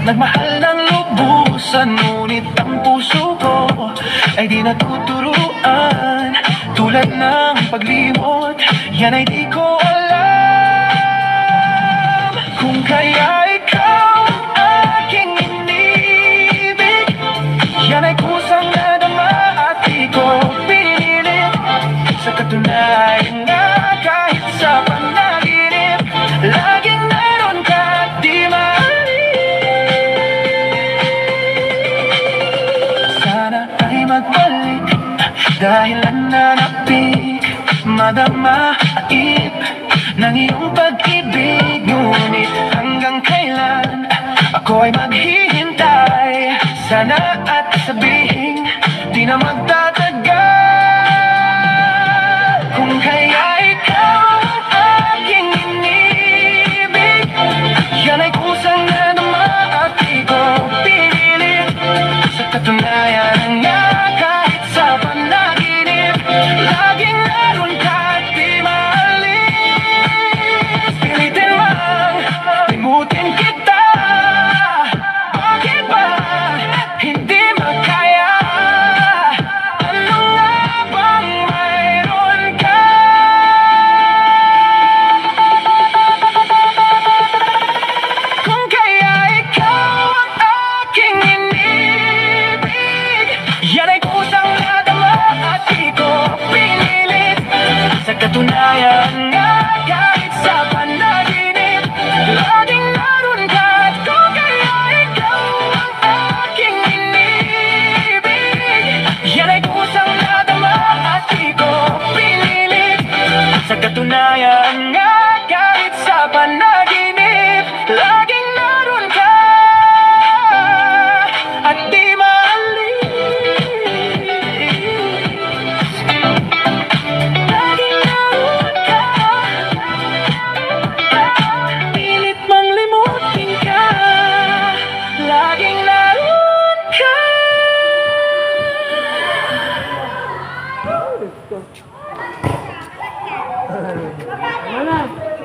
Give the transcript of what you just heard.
Nagmahal ng lubusan, ngunit ang puso ko ay di natuturuan. Tulad ng paglimot, yan ay di ko alam. Kung kaya ikaw ang aking inibig, yan ay kusang nadama at di ko pinilit. Sa katunayan nga, kahit sa panaginip, laging naroon ka at di maalis. Sana ay magbalik, dahil nananapik, madama at ip ng iyong pag-ibig. Ngunit hanggang kailan ako ay maghihintay? Sana at sabihin, di na magtatagal. Kung kaya ikaw ang aking inibig, yan ay kusang nadama at di ko pinilit. Sa katunayan nga, kahit sa panaginip, laging naroon ka at di maalis. Pilitin mang limutin kita, bakit ba hindi makaya? Ano nga bang mayroon ka? Kung kaya ikaw ang aking inibig, yan ay kusang nadama at di ko pinilit. Sa katunayan nga, kahit sa panaginip, laging naroon ka. At kung kaya ikaw ang aking inibig, yan ay kusang nadama at di ko pinilit. Sa katunayan nga, kahit sa panaginip, laging naroon ka at di maalis. Laging naroon ka, pilit mang limutin ka, laging naroon ka. Wala.